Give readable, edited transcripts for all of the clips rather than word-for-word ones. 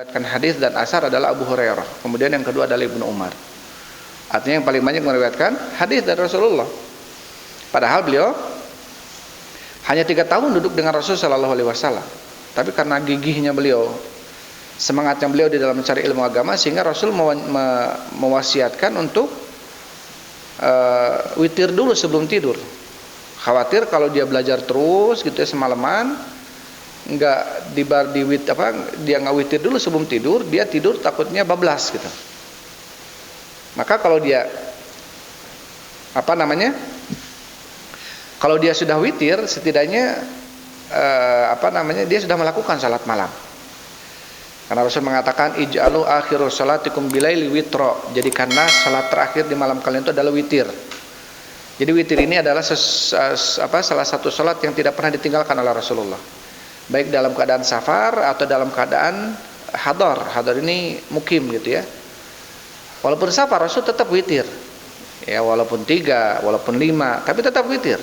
meriwayatkan hadis dan asar adalah Abu Hurairah. Kemudian yang kedua adalah Ibnu Umar. Artinya yang paling banyak meriwayatkan hadis dari Rasulullah. Padahal beliau hanya 3 tahun duduk dengan Rasul Shallallahu Alaihi Wasallam. Tapi karena gigihnya beliau, semangatnya beliau di dalam mencari ilmu agama, sehingga Rasul mewasiatkan untuk witir dulu sebelum tidur. Khawatir kalau dia belajar terus gitu ya semalaman, dia nggak witir dulu sebelum tidur, dia tidur takutnya bablas gitu. Maka kalau dia kalau dia sudah witir, setidaknya dia sudah melakukan salat malam. Karena Rasul mengatakan ij'alu akhiru salatikum bilaili witro, jadikanlah salat terakhir di malam kalian itu adalah witir. Jadi witir ini adalah salah satu salat yang tidak pernah ditinggalkan oleh Rasulullah, baik dalam keadaan safar atau dalam keadaan hadar. Hadar ini mukim gitu ya. Walaupun safar Rasul tetap witir. Ya, walaupun 3, walaupun 5, tapi tetap witir.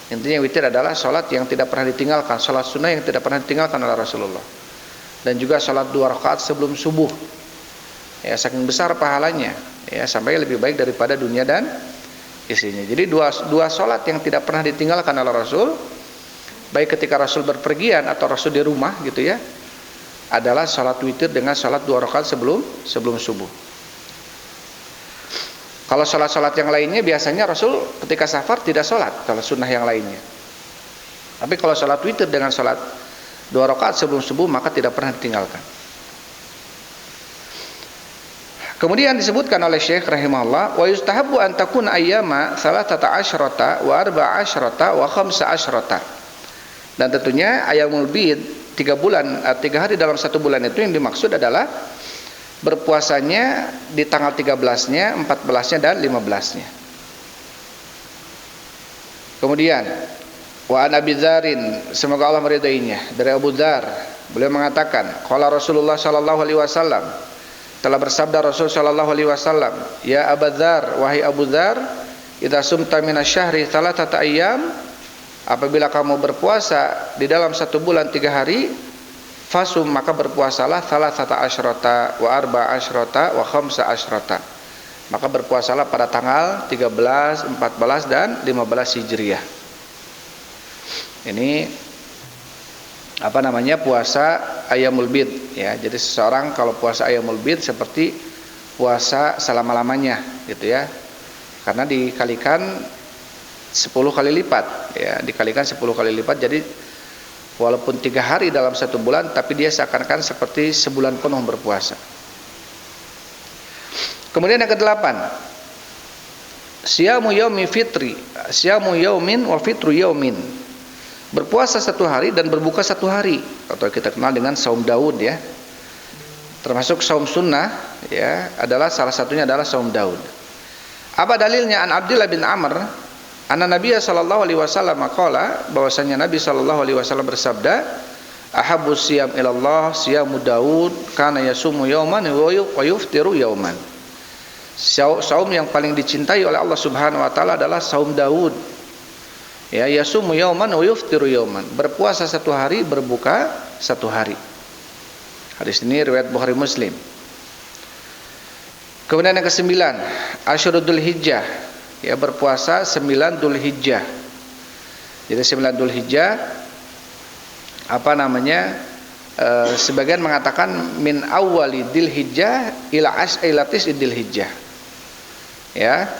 Intinya witir adalah salat yang tidak pernah ditinggalkan, salat sunnah yang tidak pernah ditinggalkan oleh Rasulullah. Dan juga salat 2 rakaat sebelum subuh. Ya, saking besar pahalanya, ya, sampai lebih baik daripada dunia dan isinya. Jadi dua salat yang tidak pernah ditinggalkan oleh Rasul, baik ketika Rasul berpergian atau Rasul di rumah gitu ya, adalah salat witir dengan salat 2 rakaat sebelum subuh. Kalau salat-salat yang lainnya biasanya Rasul ketika safar tidak salat, kalau sunnah yang lainnya. Tapi kalau salat witir dengan salat 2 rakaat sebelum subuh maka tidak pernah ditinggalkan. Kemudian disebutkan oleh Syekh rahimahullah, wa yustahabbu an takuna ayyama 13 wa 14 wa 15. Dan tentunya ayyamul bid 3 hari dalam 1 bulan itu yang dimaksud adalah berpuasanya di tanggal 13-nya, 14-nya dan 15-nya. Kemudian wa an Abi Dzarin, semoga Allah meridainya, dari Abu Dzar, beliau mengatakan, qala Rasulullah sallallahu alaihi wasallam, telah bersabda Rasul sallallahu alaihi wasallam, ya Abu Dzar, wahai Abu Dzar, idza sumta minasyahri 3 ayyam, apabila kamu berpuasa di dalam 1 bulan 3 hari, fasum, maka berpuasalah 13 wa 14 wa 15. Maka berpuasalah pada tanggal 13, 14 dan 15 Hijriah. Ini puasa ayyamul bid ya. Jadi seseorang kalau puasa ayyamul bid seperti puasa selama-lamanya gitu ya. Karena dikalikan 10 kali lipat ya, dikalikan 10 kali lipat. Jadi walaupun 3 hari dalam 1 bulan, tapi dia seakan-akan seperti sebulan penuh berpuasa. Kemudian yang ke-8, siyamu yaumi fitri, siyamu yaumin wa fitru yaumin. Berpuasa 1 hari dan berbuka 1 hari, atau kita kenal dengan saum Daud ya. Termasuk saum sunnah ya, salah satunya adalah saum Daud. Apa dalilnya? An Abdullah bin Amr, anna Nabiya sallallahu alaihi wasallam qala, bahwasanya Nabi sallallahu alaihi wasallam bersabda, ahabbu siyam ilallah siyamu Daud kana yasumu yauman wa yuftiru yauman. Saum yang paling dicintai oleh Allah Subhanahu wa taala adalah saum Daud. Ya, yasumu yauman wa yuftiru yauman. Berpuasa 1 hari, berbuka 1 hari. Hadis ini riwayat Bukhari Muslim. Kemudian yang ke-9, Asyurul Dzulhijjah. Ya, berpuasa 9 Dzulhijjah. Jadi 9 Dzulhijjah sebagian mengatakan min awwali Dzulhijjah ila as'ilatis Dzulhijjah. Ya.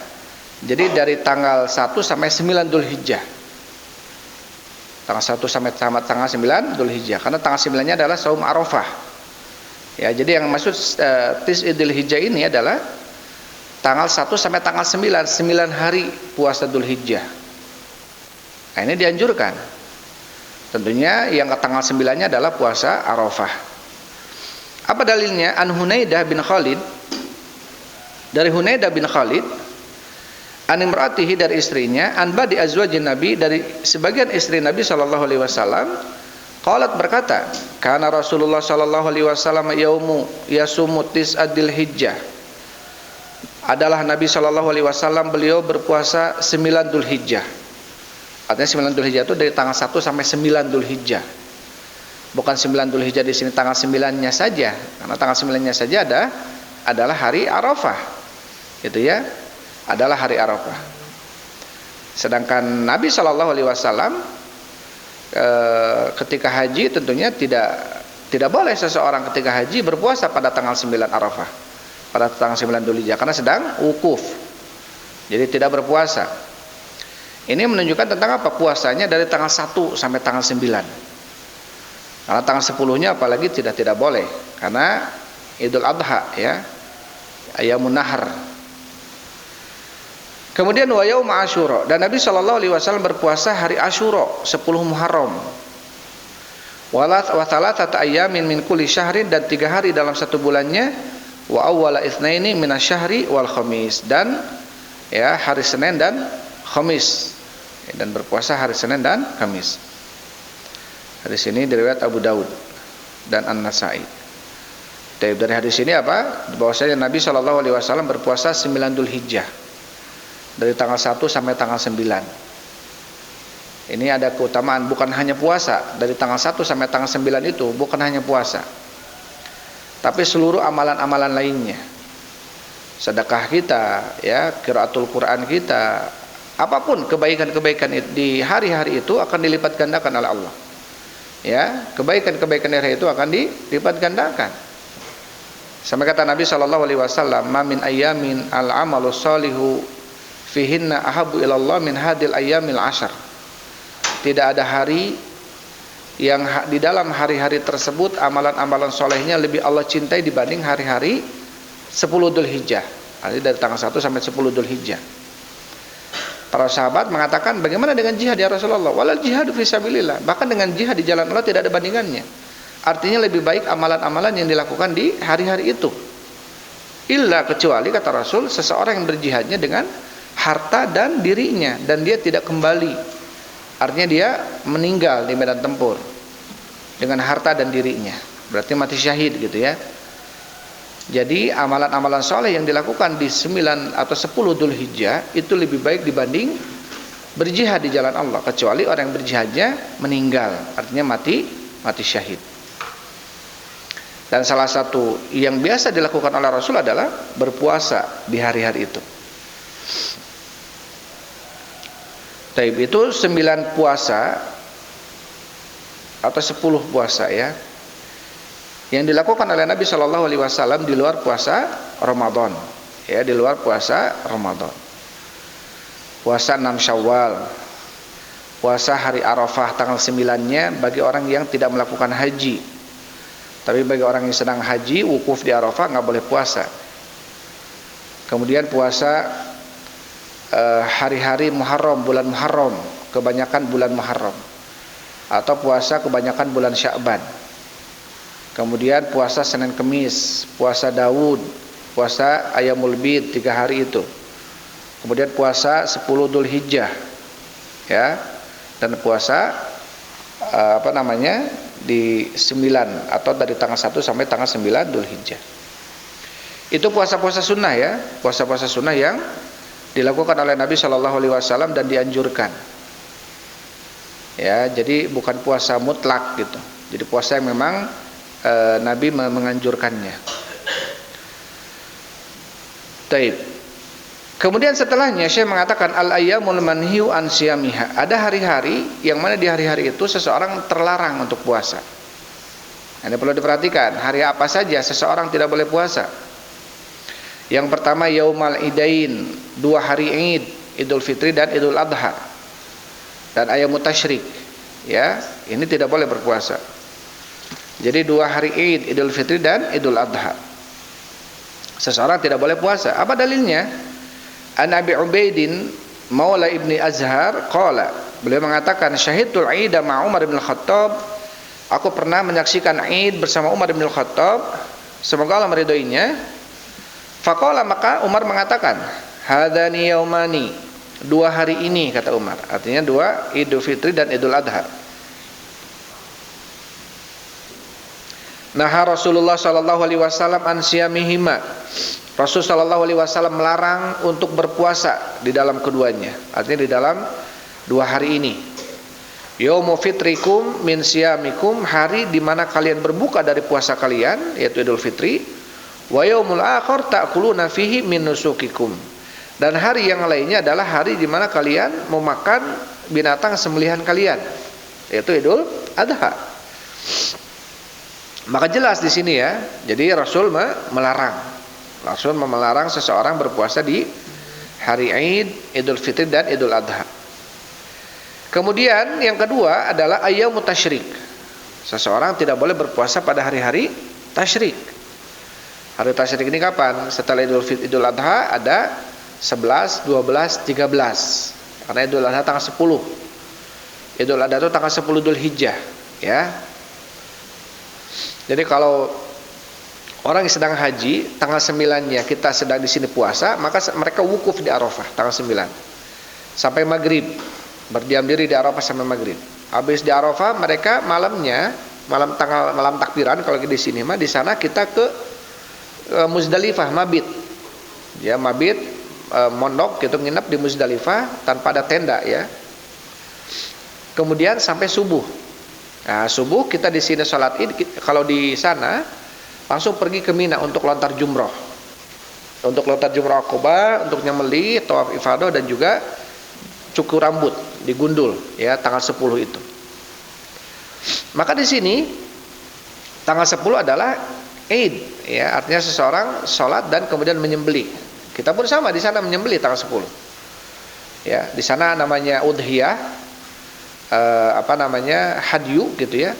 Jadi dari tanggal 1 sampai 9 Dzulhijjah. Tanggal 1 sampai tanggal 9 Dzulhijjah. Karena tanggal 9-nya adalah saum Arafah. Ya, jadi yang maksud Tis'idul Hijjah ini adalah tanggal 1 sampai tanggal 9 hari puasa Dzulhijjah. Nah, ini dianjurkan. Tentunya yang ke tanggal 9-nya adalah puasa Arafah. Apa dalilnya? An Hunaidah bin Khalid, dari Hunaidah bin Khalid, an imratihi, dari istrinya, an ba'di azwajin Nabi, dari sebagian istri Nabi sallallahu alaihi wasallam, qalat, berkata, kana Rasulullah sallallahu alaihi wasallam yaumu yasumu tis'adil hijjah. Adalah Nabi sallallahu alaihi wasallam, beliau berpuasa 9 Dzulhijjah. Artinya 9 Dzulhijjah itu dari tanggal 1 sampai 9 Dzulhijjah. Bukan 9 Dzulhijjah di sini tanggal 9-nya saja, karena tanggal 9-nya saja adalah hari Arafah. Gitu ya. Adalah hari Arafah. Sedangkan Nabi Shallallahu alaihi wasallam ketika haji tentunya tidak boleh seseorang ketika haji berpuasa pada tanggal 9 Arafah, pada tanggal 9 Dzulhijjah, karena sedang wukuf. Jadi tidak berpuasa. Ini menunjukkan tentang apa? Puasanya dari tanggal 1 sampai tanggal 9. Karena tanggal 10-nya apalagi tidak boleh, karena Idul Adha ya, Ayamun Nahar. Kemudian wa yaum Asyura, dan Nabi Shallallahu alaihi wasallam berpuasa hari Asyura 10 Muharram. Wa thalathata ayyamin min kulli syahrin, dan 3 hari dalam satu bulannya. Wa awwala itsnaini minasyahri wal khamis, dan ya hari Senin dan Khamis. Dan berpuasa hari Senin dan Kamis. Hadis ini diriwayat Abu Daud dan An-Nasa'i. Dari hadis ini apa? Bahwasanya Nabi Shallallahu alaihi wasallam berpuasa 9 Dzulhijjah. Dari tanggal 1 sampai tanggal 9. Ini ada keutamaan, bukan hanya puasa. Dari tanggal 1 sampai tanggal 9 itu bukan hanya puasa, tapi seluruh amalan-amalan lainnya. Sedekah kita, ya, qiraatul Quran kita, apapun kebaikan-kebaikan di hari-hari itu akan dilipat gandakan oleh Allah. Ya, kebaikan-kebaikan hari itu akan dilipat gandakan. Sampai kata Nabi Shallallahu alaihi wasallam, "Ma min ayyamin al-amalu shalihu fihinna ahabbu ila Allah min hadil ayyamil ashar." Tidak ada hari yang di dalam hari-hari tersebut amalan-amalan solehnya lebih Allah cintai dibanding hari-hari 10 Dzulhijjah. Artinya dari tanggal 1 sampai 10 Dzulhijjah. Para sahabat mengatakan, bagaimana dengan jihad ya Rasulullah? Walal jihadu fisabilillah. Bahkan dengan jihad di jalan Allah tidak ada bandingannya. Artinya lebih baik amalan-amalan yang dilakukan di hari-hari itu. Illa, kecuali kata Rasul, seseorang yang berjihadnya dengan harta dan dirinya, dan dia tidak kembali. Artinya dia meninggal di medan tempur dengan harta dan dirinya. Berarti mati syahid gitu ya. Jadi amalan-amalan soleh yang dilakukan di 9 atau 10 Dzulhijjah itu lebih baik dibanding berjihad di jalan Allah, kecuali orang yang berjihadnya meninggal, artinya mati syahid. Dan salah satu yang biasa dilakukan oleh Rasul adalah berpuasa di hari-hari itu. Taib itu 9 puasa atau 10 puasa ya, yang dilakukan oleh Nabi Shallallahu alaihi wasallam di luar puasa Ramadan. Ya, di luar puasa Ramadan. Puasa 6 Syawal. Puasa hari Arafah tanggal 9-nya bagi orang yang tidak melakukan haji. Tapi bagi orang yang sedang haji, wukuf di Arafah nggak boleh puasa. Kemudian puasa hari-hari Muharram, bulan Muharram, kebanyakan bulan Muharram. Atau puasa kebanyakan bulan Sya'ban. Kemudian puasa Senin Kemis, puasa Daud, puasa Ayyamul Bid 3 hari itu. Kemudian puasa 10 Dzulhijjah. Ya. Dan puasa di 9 atau dari tanggal 1 sampai tanggal 9 Dzulhijjah. Itu puasa-puasa sunnah ya, puasa-puasa sunnah yang dilakukan oleh Nabi Shallallahu alaihi wasallam dan dianjurkan. Ya, jadi bukan puasa mutlak gitu. Jadi puasa yang memang Nabi menganjurkannya. Taib. Kemudian setelahnya Syekh mengatakan al-ayyamul manhiu an siyamiha. Ada hari-hari yang mana di hari-hari itu seseorang terlarang untuk puasa. Ini perlu diperhatikan, hari apa saja seseorang tidak boleh puasa. Yang pertama yaumal idain, 2 hari Id, Idul Fitri dan Idul Adha. Dan ayyamut tasyrik. Ya, ini tidak boleh berpuasa. Jadi 2 hari Id, Idul Fitri dan Idul Adha. Seseorang tidak boleh puasa. Apa dalilnya? An Abi Ubaidin Maula Ibni Azhar qala, beliau mengatakan syahidul Id ma Umar bin Khattab, aku pernah menyaksikan Id bersama Umar bin Khattab, semoga Allah meridhoinya. Faqala, maka Umar mengatakan, hadani yaumani, 2 hari ini kata Umar, artinya 2 Idul Fitri dan Idul Adha. Naha Rasulullah sallallahu alaihi wasallam an siyamihima. Rasul sallallahu alaihi wasallam melarang untuk berpuasa di dalam keduanya. Artinya di dalam 2 hari ini. Yaumu fitrikum min siyamikum, hari di mana kalian berbuka dari puasa kalian, yaitu Idul Fitri. Wa yaumul akhir ta'kuluna fihi min nusukikum. Dan hari yang lainnya adalah hari di mana kalian memakan binatang sembelihan kalian, yaitu Idul Adha. Maka jelas di sini ya. Jadi Rasul melarang. Rasul melarang seseorang berpuasa di hari Id, Idul Fitri dan Idul Adha. Kemudian yang kedua adalah ayyamut tasyrik. Seseorang tidak boleh berpuasa pada hari-hari tasyrik. Hari tasyrik ini kapan? Setelah Idul Adha ada 11, 12, 13. Karena Idul Adha tanggal 10. Idul Adha itu tanggal 10 Dzul Hijjah, ya. Jadi kalau orang yang sedang haji, tanggal 9-nya kita sedang di sini puasa, maka mereka wukuf di Arafah tanggal 9 sampai maghrib, berdiam diri di Arafah sampai maghrib. Habis di Arafah mereka malamnya, malam takbiran kalau di sini mah, di sana kita ke Muzdalifah, mabit. Ya, mabit, mondok gitu, nginep di Muzdalifah tanpa ada tenda ya. Kemudian sampai subuh. Nah, subuh kita di sini sholat Id, kalau di sana langsung pergi ke Mina untuk lontar jumroh. Untuk lontar jumroh Aqobah, untuk nyembelih, tawaf ifadah dan juga cukur rambut, digundul ya tanggal 10 itu. Maka di sini tanggal 10 adalah Id ya, artinya seseorang sholat dan kemudian menyembelih. Kita pun sama di sana menyembelih tanggal 10. Ya, di sana namanya udhiyah, hadyu gitu ya.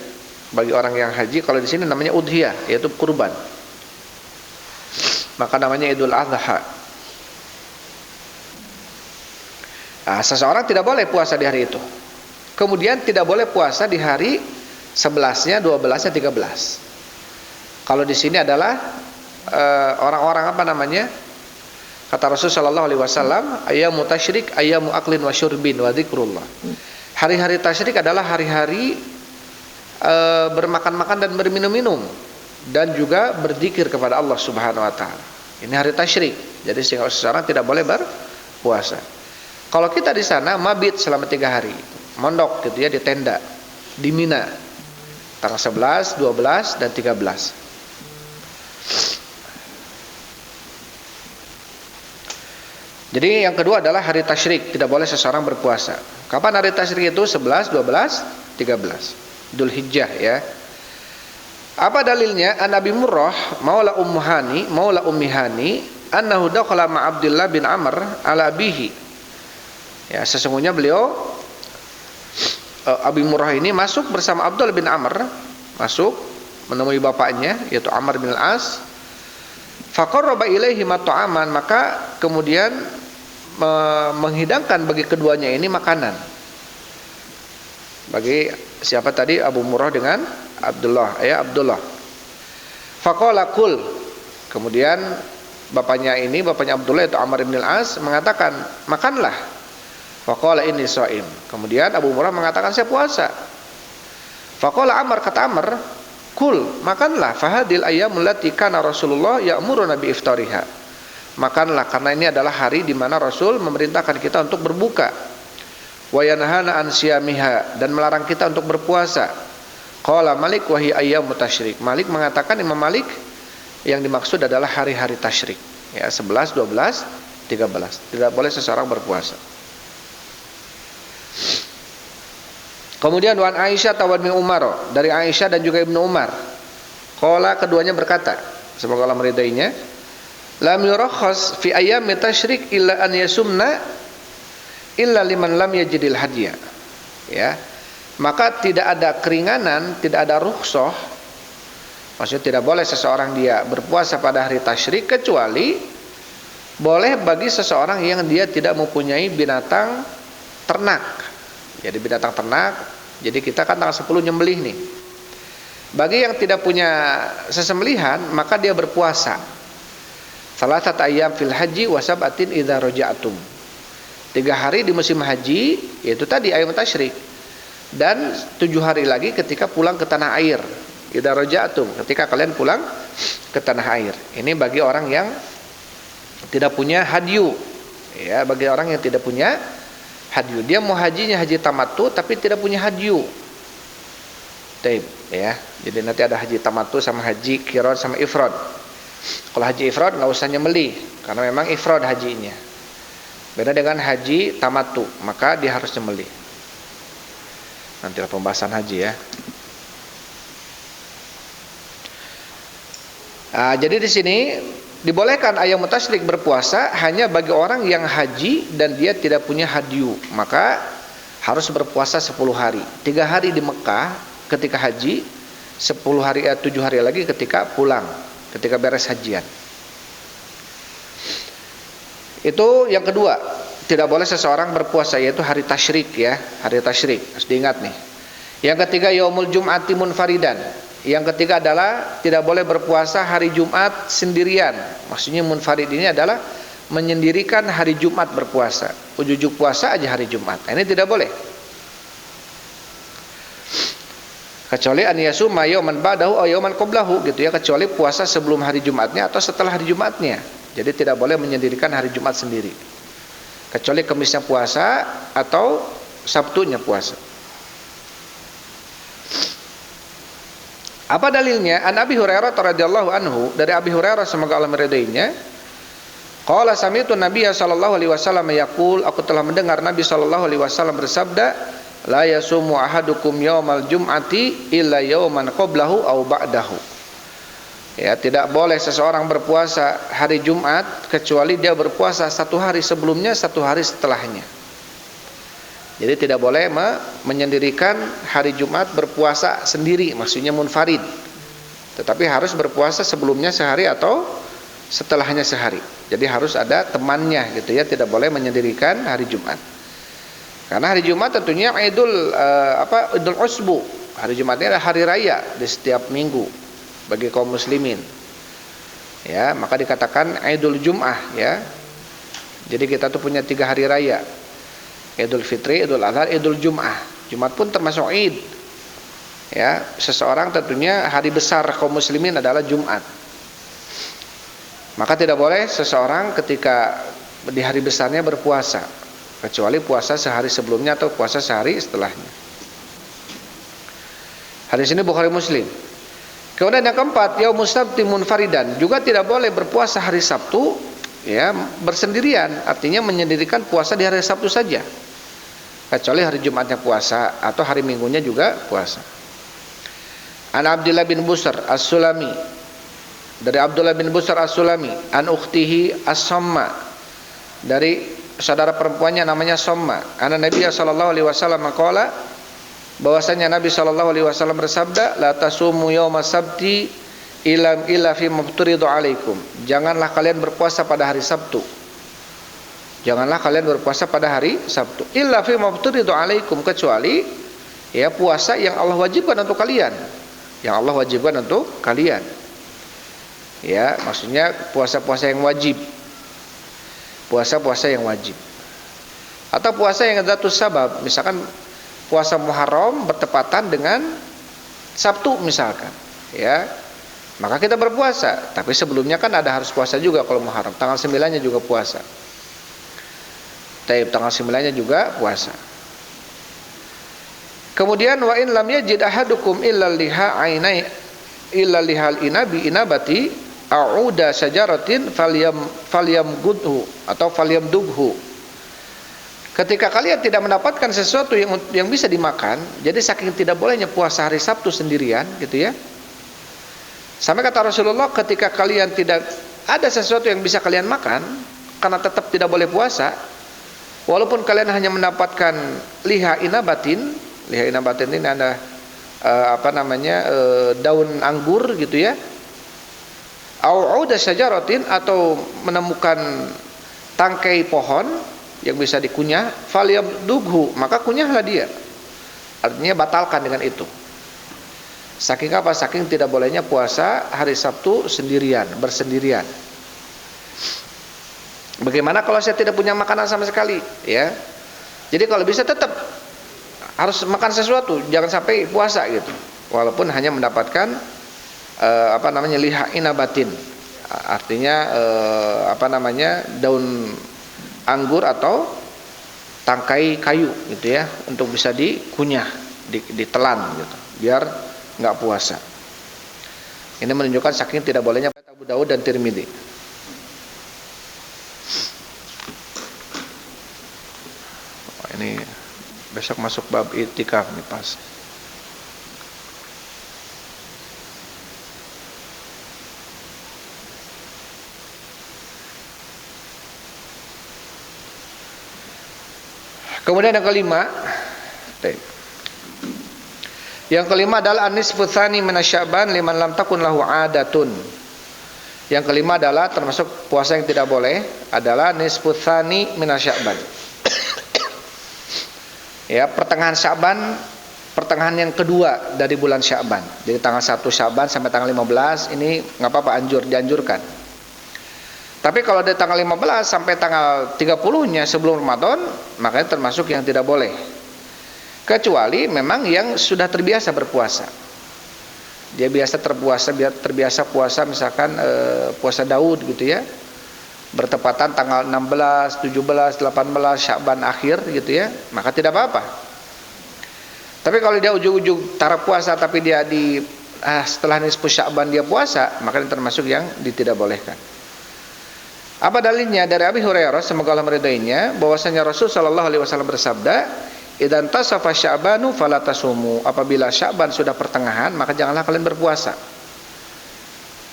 Bagi orang yang haji, kalau di sini namanya udhiyah, yaitu kurban. Maka namanya Idul Adha. Nah, seseorang tidak boleh puasa di hari itu. Kemudian tidak boleh puasa di hari 11-nya, 12-nya, 13. Kalau di sini adalah orang-orang kata Rasul sallallahu alaihi wasallam, ayyamu tasyrik ayyamu aklin wa syurbin wa dzikrullah. Hari-hari tasyrik adalah hari-hari bermakan-makan dan berminum-minum dan juga berzikir kepada Allah Subhanahu wa taala. Ini hari tasyrik. Jadi sehingga seseorang tidak boleh berpuasa. Kalau kita di sana mabit selama 3 hari, mondok gitu ya di tenda di Mina, tanggal 11, 12 dan 13. Jadi yang kedua adalah hari tasyrik, tidak boleh seseorang berpuasa. Kapan hari tasyrik itu? 11, 12, 13. Dzul Hijjah ya. Apa dalilnya? An Abi Murrah maula Ummi Hani annahu dakhala ma Abdullah bin Amr ala abihi. Ya, sesungguhnya beliau Abi Murrah ini masuk bersama Abdullah bin Amr, masuk menemui bapaknya yaitu Amr bin Al-As. Faqarraba ilaihi mat'aman, maka kemudian menghidangkan bagi keduanya ini makanan. Bagi siapa tadi? Abu Murrah dengan Abdullah, ya Abdullah. Faqala kul. Kemudian bapaknya Abdullah itu Amr bin Al-As mengatakan, makanlah. Faqala inni shaim. Kemudian Abu Murrah mengatakan, saya puasa. Faqala Amr, kata Amr, kul, makanlah, fahadil ayyamul lati kana Rasulullah ya'muruna bi iftariha. Makanlah, karena ini adalah hari di mana Rasul memerintahkan kita untuk berbuka. Wa yanhana an siyamiha, dan melarang kita untuk berpuasa. Qala Malik wa hi ayyamut tasyrik. Malik mengatakan, Imam Malik, yang dimaksud adalah hari-hari tasyrik. Ya, 11, 12, 13. Tidak boleh seseorang berpuasa. Kemudian wan Aisyah tawan min Umar, dari Aisyah dan juga Ibnu Umar. Qala, keduanya berkata, semoga Allah meridainya, lam yurakhas fi ayyami tasyrik illa an yasumna illa liman lam yajidil hadya. Ya. Maka tidak ada keringanan, tidak ada rukhsah. Maksudnya tidak boleh seseorang dia berpuasa pada hari tasyrik kecuali boleh bagi seseorang yang dia tidak mempunyai binatang ternak. Jadi binatang ternak, jadi kita kan tanggal 10 nyembelih nih. Bagi yang tidak punya sesembelihan, maka dia berpuasa. Salasat ayyam fil haji wa sab'atin idza raja'tum. 3 hari di musim haji, yaitu tadi ayyam tasyrik. Dan 7 hari lagi ketika pulang ke tanah air. Idza raja'tum, ketika kalian pulang ke tanah air. Ini bagi orang yang tidak punya hadyu. Ya, bagi orang yang tidak punya hadyu. Dia mau hajinya haji tamattu tapi tidak punya hadyu. Taib, ya. Jadi nanti ada haji tamattu sama haji qiran sama ifrad. Kalau haji ifrad nggak usah nyembelih karena memang ifrad hajinya. Beda dengan haji tamattu, maka dia harus nyembelih. Nantilah pembahasan haji ya. Jadi di sini dibolehkan ayam tasyrik berpuasa hanya bagi orang yang haji dan dia tidak punya hadyu, maka harus berpuasa 10 hari. 3 hari di Mekah ketika haji, 7 hari lagi ketika pulang, ketika beres hajian. Itu yang kedua, tidak boleh seseorang berpuasa yaitu hari tasyrik ya, hari tasyrik. Harus diingat nih. Yang ketiga yaumul jum'ati munfaridan. Yang ketiga adalah tidak boleh berpuasa hari Jumat sendirian. Maksudnya munfarid ini adalah menyendirikan hari Jumat berpuasa. Ujuk-ujuk puasa aja hari Jumat. Ini tidak boleh. Kecuali an yasuma yauman ba'dahu aw yauman qablahu gitu ya, kecuali puasa sebelum hari Jumatnya atau setelah hari Jumatnya. Jadi tidak boleh menyendirikan hari Jumat sendiri. Kecuali Kamisnya puasa atau Sabtunya puasa. Apa dalilnya? An Abi Hurairah radhiyallahu anhu, dari Abi Hurairah semoga Allah meridainya. Qala sami'tu Nabiyya sallallahu alaihi wasallam yaqul, aku telah mendengar Nabi sallallahu alaihi wasallam bersabda, la yasumu ahadukum yaumal jum'ati illa yauman qablahu aw ba'dahu. Ya, tidak boleh seseorang berpuasa hari Jumat kecuali dia berpuasa 1 hari sebelumnya, 1 hari setelahnya. Jadi tidak boleh menyendirikan hari Jumat berpuasa sendiri, maksudnya munfarid. Tetapi harus berpuasa sebelumnya sehari atau setelahnya sehari. Jadi harus ada temannya gitu ya, tidak boleh menyendirikan hari Jumat. Karena hari Jumat tentunya Idul Usbu. Hari Jumatnya adalah hari raya di setiap minggu bagi kaum muslimin. Ya, maka dikatakan Idul Jum'ah ya. Jadi kita tuh punya 3 hari raya. Idul Fitri, Idul Adha, Idul Jum'ah. Jumat pun termasuk Id. Ya, seseorang tentunya hari besar kaum muslimin adalah Jumat. Maka tidak boleh seseorang ketika di hari besarnya berpuasa, kecuali puasa sehari sebelumnya atau puasa sehari setelahnya. Hadis ini Bukhari Muslim. Kemudian yang keempat, yaumus sabti munfaridan, juga tidak boleh berpuasa hari Sabtu ya bersendirian, artinya menyendirikan puasa di hari Sabtu saja. Kecuali hari Jumatnya puasa atau hari Minggunya juga puasa. An Abdullah bin Busr As-Sulami, dari Abdullah bin Busr As-Sulami, an ukhtihi As-Samma, dari saudara perempuannya namanya Samma. Anna Nabi sallallahu alaihi wasallam qala, bahwasanya Nabi sallallahu alaihi wasallam bersabda, la tasumu yaumas sabti illa fi mubturidu alaikum. Janganlah kalian berpuasa pada hari Sabtu. Janganlah kalian berpuasa pada hari Sabtu. Illa fi mubturidu alaikum, kecuali ya puasa yang Allah wajibkan untuk kalian. Yang Allah wajibkan untuk kalian. Ya, maksudnya puasa-puasa yang wajib. Puasa-puasa yang wajib. Atau puasa yang dzatus sabab, misalkan puasa Muharram bertepatan dengan Sabtu misalkan, ya. Maka kita berpuasa, tapi sebelumnya kan ada harus puasa juga kalau Muharram. Tanggal 9-nya juga puasa. Tanggal 9-nya juga puasa. Kemudian wa in lam yajid ahadukum illa lihal inabi inabati a'uda syajaratin falyamgudhu atau falyamdughu. Ketika kalian tidak mendapatkan sesuatu yang bisa dimakan, jadi saking tidak bolehnya puasa hari Sabtu sendirian gitu ya. Sampai kata Rasulullah, ketika kalian tidak ada sesuatu yang bisa kalian makan, karena tetap tidak boleh puasa, walaupun kalian hanya mendapatkan liha inabatin ini ada daun anggur gitu ya, au'uda syajaratin, atau menemukan tangkai pohon yang bisa dikunyah, falyamdughu, maka kunyahlah dia. Artinya batalkan dengan itu. Saking apa? Saking tidak bolehnya puasa hari Sabtu bersendirian. Bagaimana kalau saya tidak punya makanan sama sekali, ya? Jadi kalau bisa tetap harus makan sesuatu, jangan sampai puasa gitu. Walaupun hanya mendapatkan liha inabatin, artinya daun anggur atau tangkai kayu gitu ya, untuk bisa dikunyah, ditelan gitu, biar nggak puasa. Ini menunjukkan saking tidak bolehnya Abu Daud dan Tirmidzi. Ini besok masuk bab i'tikaf nih pas. Kemudian yang kelima, adalah an-nisfu tsani minasyaban liman lam takun lahu adatun. Yang kelima adalah termasuk puasa yang tidak boleh adalah nisfu tsani minasyaban. Ya, pertengahan Sya'ban, pertengahan yang kedua dari bulan Sya'ban. Jadi tanggal 1 Sya'ban sampai tanggal 15 ini nggak apa-apa, dianjurkan. Tapi kalau dari tanggal 15 sampai tanggal 30-nya sebelum Ramadan, makanya termasuk yang tidak boleh. Kecuali memang yang sudah terbiasa berpuasa. Dia terbiasa puasa misalkan puasa Daud gitu ya. Bertepatan tanggal 16, 17, 18 Sya'ban akhir gitu ya, maka tidak apa-apa. Tapi kalau dia ujung-ujung taraf puasa tapi dia setelah nisfu Sya'ban dia puasa, maka ini termasuk yang tidak bolehkan. Apa dalilnya? Dari Abi Hurairah semoga Allah meridainya, bahwasanya Rasul sallallahu alaihi wasallam bersabda, "Idzan tasafa Sya'banu fala tasumu." Apabila Sya'ban sudah pertengahan, maka janganlah kalian berpuasa.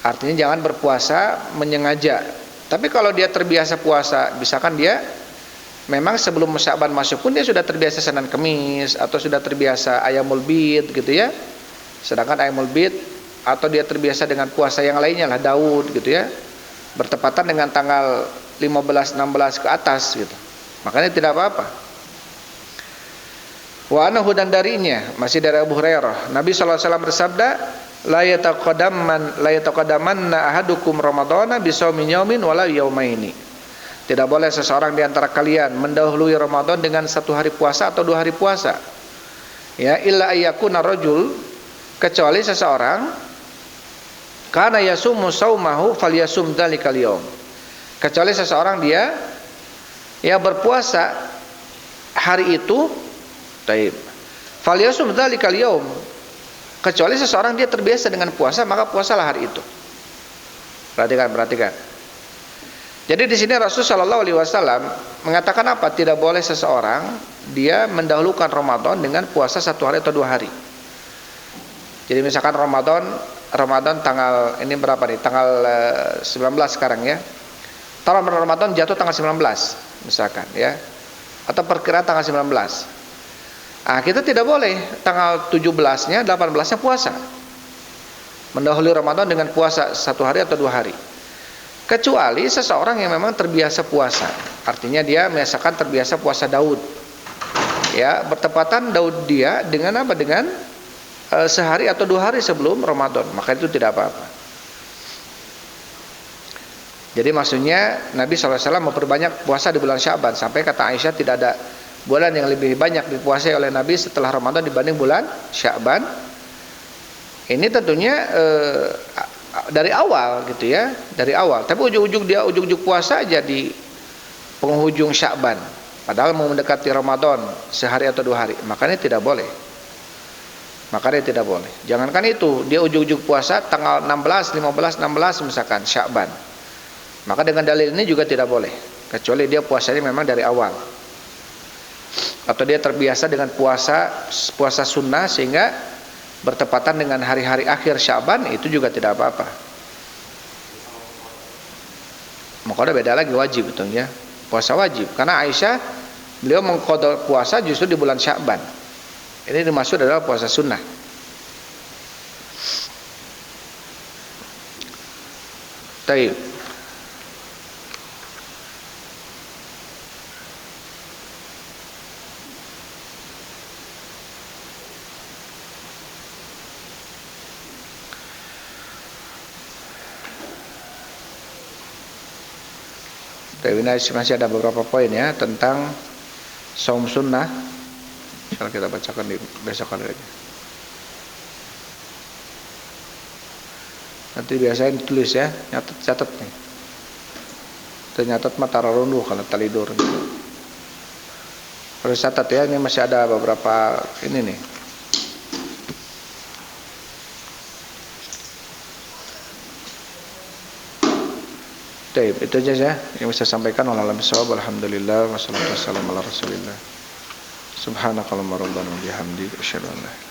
Artinya jangan berpuasa menyengaja. Tapi kalau dia terbiasa puasa, misalkan dia memang sebelum Sya'ban masuk pun dia sudah terbiasa Senin Kemis atau sudah terbiasa Ayyamul Bid gitu ya. Sedangkan Ayyamul Bid atau dia terbiasa dengan puasa yang lainnya lah Daud gitu ya. Bertepatan dengan tanggal 15 16 ke atas gitu. Makanya tidak apa-apa. Wa anahu, dan darinya masih dari Abu Hurairah, Nabi sallallahu alaihi wasallam bersabda, la yataqaddamanna ahadukum ramadhana bisaumin yaumin wala yaumaini. Tidak boleh seseorang di antara kalian mendahului Ramadan dengan 1 hari puasa atau 2 hari puasa. Ya, illa ayyakuna rajul, kecuali seseorang kana yasumu saumahu falyasum dzalikal yaum. Kecuali seseorang dia ya berpuasa hari itu, taib. Falyasum dzalikal yaum. Kecuali seseorang dia terbiasa dengan puasa, maka puasalah hari itu. Perhatikan. Jadi di sini Rasul Shallallahu Alaihi Wasallam mengatakan apa? Tidak boleh seseorang dia mendahulukan Ramadan dengan puasa 1 hari atau 2 hari. Jadi misalkan Ramadan tanggal ini berapa nih? Tanggal 19 sekarang ya. Ramadan jatuh tanggal 19 misalkan ya. Atau perkiraan tanggal 19. Kita tidak boleh tanggal 17-nya, 18-nya puasa. Mendahului Ramadan dengan puasa 1 hari atau 2 hari. Kecuali seseorang yang memang terbiasa puasa. Artinya dia misalkan terbiasa puasa Daud. Ya, bertepatan Daud dia dengan apa? Dengan sehari atau 2 hari sebelum Ramadan. Maka itu tidak apa-apa. Jadi maksudnya Nabi SAW memperbanyak puasa di bulan Sya'ban. Sampai kata Aisyah tidak ada bulan yang lebih banyak dipuasai oleh Nabi setelah Ramadan dibanding bulan Sya'ban. Ini tentunya dari awal gitu ya, dari awal. Tapi ujung-ujung puasa aja di penghujung Sya'ban. Padahal mau mendekati Ramadan sehari atau 2 hari. Makanya tidak boleh. Jangankan itu, dia ujung-ujung puasa tanggal 16, 15, 16 misalkan Sya'ban. Maka dengan dalil ini juga tidak boleh. Kecuali dia puasanya memang dari awal. Atau dia terbiasa dengan puasa sunnah sehingga bertepatan dengan hari-hari akhir Sya'ban, itu juga tidak apa-apa. Maka beda lagi wajib betulnya. Puasa wajib. Karena Aisyah beliau mengqadha puasa justru di bulan Sya'ban. Ini dimaksud adalah puasa sunnah. Taib. Tapi masih ada beberapa poin ya tentang saum sunnah. Sekarang kita bacakan di besok kali aja. Nanti biasanya ditulis ya, catat nih. Ternyata mata runduh kalau talidur. Harus catat ya, ini masih ada beberapa ini nih. Baik, itu aja ya yang bisa sampaikan. Wallahualam bishawab. Alhamdulillah wassalatu wassalamu ala Rasulillah. Subhanakallahumma rabbana wa bihamdika asyhadu an la